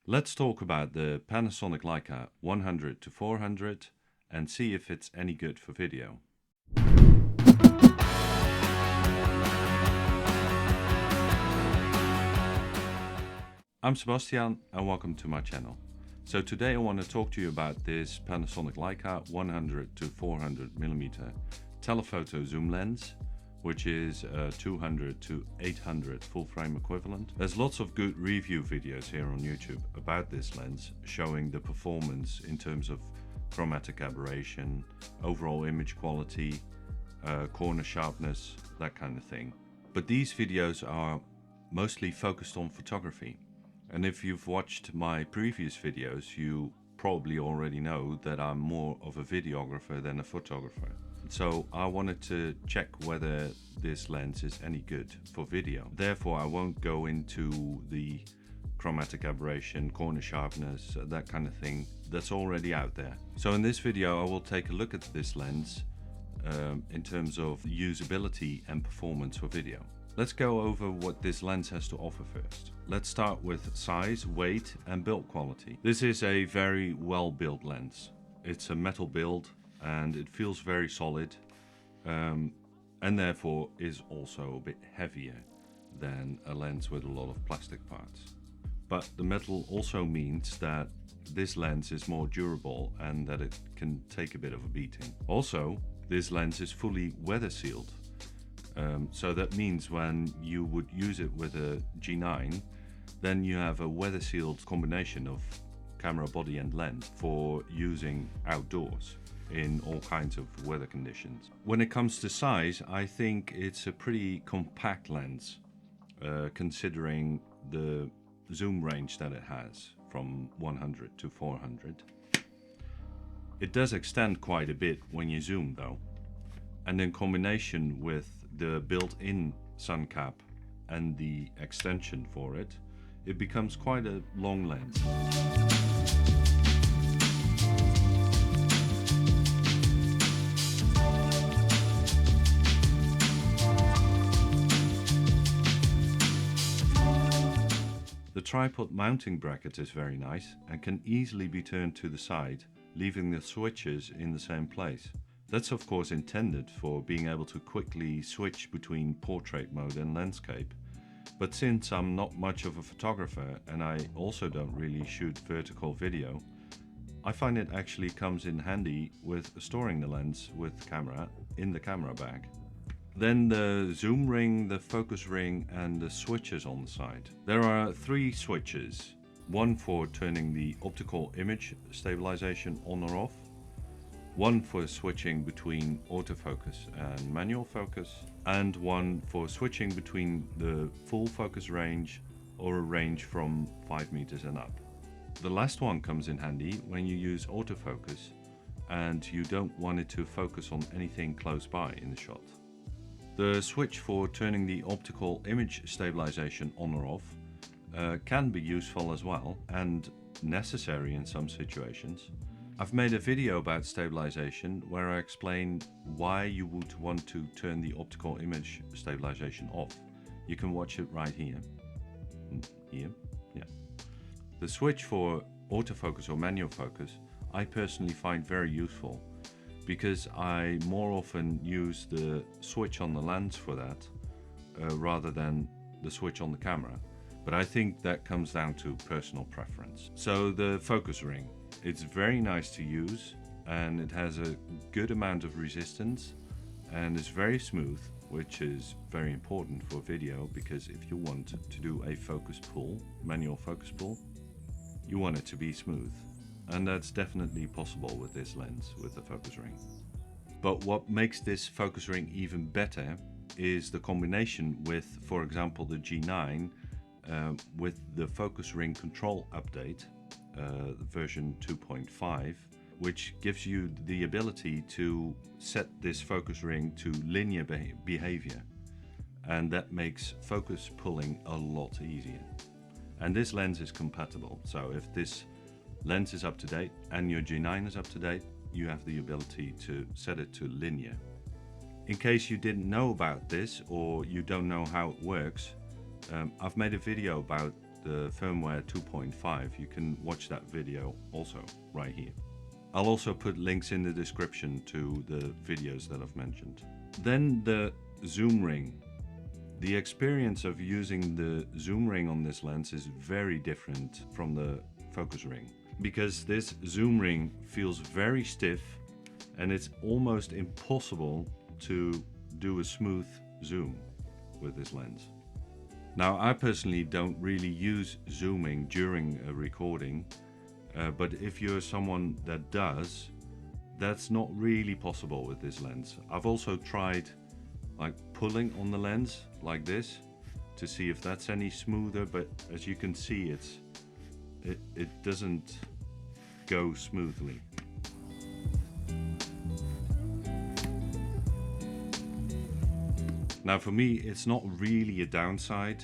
Let's talk about the Panasonic Leica 100-400 and see if it's any good for video. I'm Sebastian and welcome to my channel. So today I want to talk to you about this Panasonic Leica 100-400mm telephoto zoom lens, which is a 200-800 full frame equivalent. There's lots of good review videos here on YouTube about this lens, showing the performance in terms of chromatic aberration, overall image quality, corner sharpness, that kind of thing. But these videos are mostly focused on photography. And if you've watched my previous videos, you probably already know that I'm more of a videographer than a photographer. So I wanted to check whether this lens is any good for video. Therefore, I won't go into the chromatic aberration, corner sharpness, that kind of thing that's already out there. So in this video, I will take a look at this lens in terms of usability and performance for video. Let's go over what this lens has to offer first. Let's start with size, weight and build quality. This is a very well built lens. It's a metal build and it feels very solid and therefore is also a bit heavier than a lens with a lot of plastic parts. But the metal also means that this lens is more durable and that it can take a bit of a beating. Also, this lens is fully weather sealed. So that means when you would use it with a G9, then you have a weather sealed combination of camera body and lens for using outdoors in all kinds of weather conditions. When it comes to size, I think it's a pretty compact lens, considering the zoom range that it has from 100 to 400. It does extend quite a bit when you zoom though, and in combination with the built-in sun cap and the extension for it, it becomes quite a long lens. The tripod mounting bracket is very nice and can easily be turned to the side, leaving the switches in the same place. That's of course intended for being able to quickly switch between portrait mode and landscape. But since I'm not much of a photographer and I also don't really shoot vertical video, I find it actually comes in handy with storing the lens with camera in the camera bag. Then the zoom ring, the focus ring and the switches on the side. There are 3 switches, one for turning the optical image stabilization on or off, one for switching between autofocus and manual focus, and one for switching between the full focus range or a range from 5 meters and up. The last one comes in handy when you use autofocus and you don't want it to focus on anything close by in the shot. The switch for turning the optical image stabilization on or off can be useful as well and necessary in some situations. I've made a video about stabilization where I explain why you would want to turn the optical image stabilization off. You can watch it right here. Here? Yeah. The switch for autofocus or manual focus I personally find very useful because I more often use the switch on the lens for that rather than the switch on the camera. But I think that comes down to personal preference. So the focus ring. It's very nice to use and it has a good amount of resistance and is very smooth, which is very important for video because if you want to do a focus pull, manual focus pull, you want it to be smooth. And that's definitely possible with this lens, with the focus ring. But what makes this focus ring even better is the combination with, for example, the G9 with the focus ring control update. Version 2.5, which gives you the ability to set this focus ring to linear behavior, and that makes focus pulling a lot easier. And this lens is compatible, so if this lens is up to date and your G9 is up to date, you have the ability to set it to linear. In case you didn't know about this or you don't know how it works, I've made a video about the firmware 2.5, you can watch that video also right here. I'll also put links in the description to the videos that I've mentioned. Then the Zoomring. The experience of using the Zoomring on this lens is very different from the focus ring, because this Zoomring feels very stiff and it's almost impossible to do a smooth zoom with this lens. Now, I personally don't really use zooming during a recording, but if you're someone that does, that's not really possible with this lens. I've also tried like pulling on the lens like this to see if that's any smoother, but as you can see, it doesn't go smoothly. Now for me, it's not really a downside,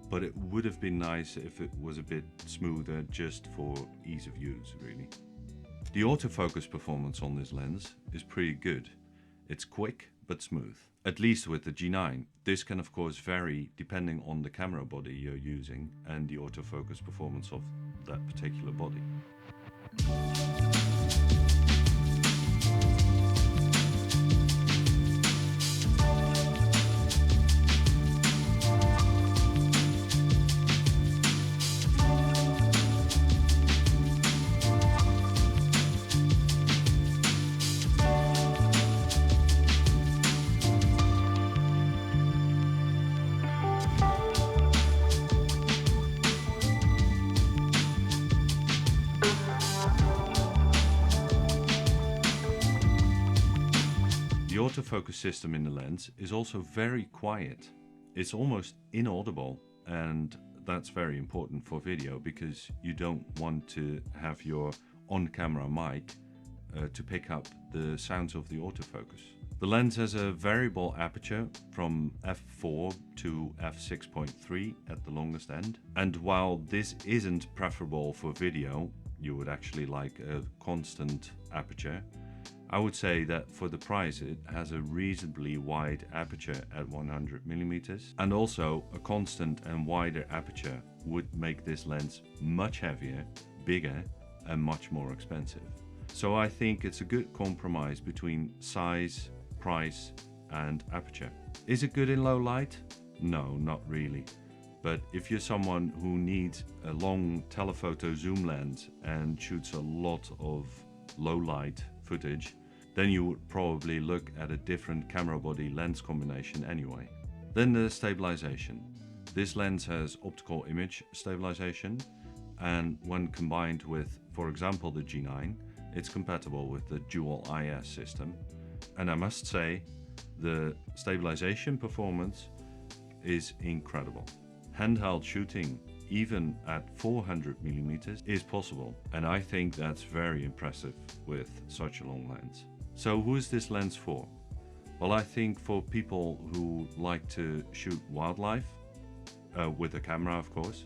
but it would have been nice if it was a bit smoother just for ease of use, really. The autofocus performance on this lens is pretty good. It's quick but smooth, at least with the G9. This can of course vary depending on the camera body you're using and the autofocus performance of that particular body. The autofocus system in the lens is also very quiet. It's almost inaudible, and that's very important for video because you don't want to have your on-camera mic to pick up the sounds of the autofocus. The lens has a variable aperture from f4 to f6.3 at the longest end, and while this isn't preferable for video, you would actually like a constant aperture, I would say that for the price it has a reasonably wide aperture at 100mm, and also a constant and wider aperture would make this lens much heavier, bigger and much more expensive. So I think it's a good compromise between size, price and aperture. Is it good in low light? No, not really. But if you're someone who needs a long telephoto zoom lens and shoots a lot of low light footage, then you would probably look at a different camera body lens combination anyway. Then the stabilization. This lens has optical image stabilization, and when combined with, for example, the G9, it's compatible with the dual O.I.S system. And I must say, the stabilization performance is incredible. Handheld shooting, even at 400mm, is possible, and I think that's very impressive with such a long lens. So who is this lens for? Well, I think for people who like to shoot wildlife, with a camera of course,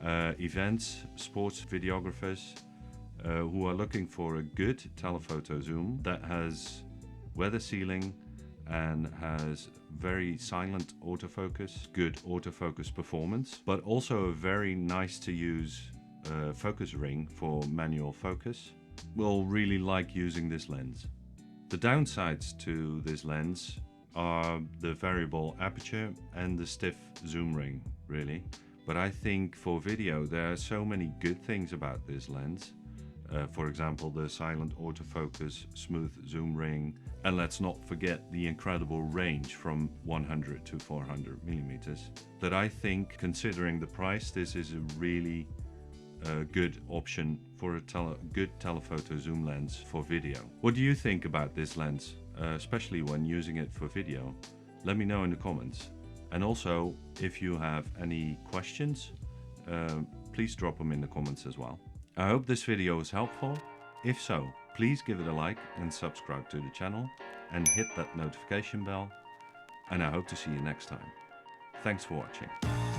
events, sports videographers, who are looking for a good telephoto zoom that has weather sealing and has very silent autofocus, good autofocus performance, but also a very nice to use focus ring for manual focus, will really like using this lens. The downsides to this lens are the variable aperture and the stiff zoom ring, really. But I think for video there are so many good things about this lens. For example, the silent autofocus, smooth zoom ring, and let's not forget the incredible range from 100 to 400mm, that I think, considering the price, this is a really good option for a good telephoto zoom lens for video. What do you think about this lens, especially when using it for video? Let me know in the comments. And also, if you have any questions, please drop them in the comments as well. I hope this video was helpful. If so, please give it a like and subscribe to the channel and hit that notification bell. And I hope to see you next time. Thanks for watching.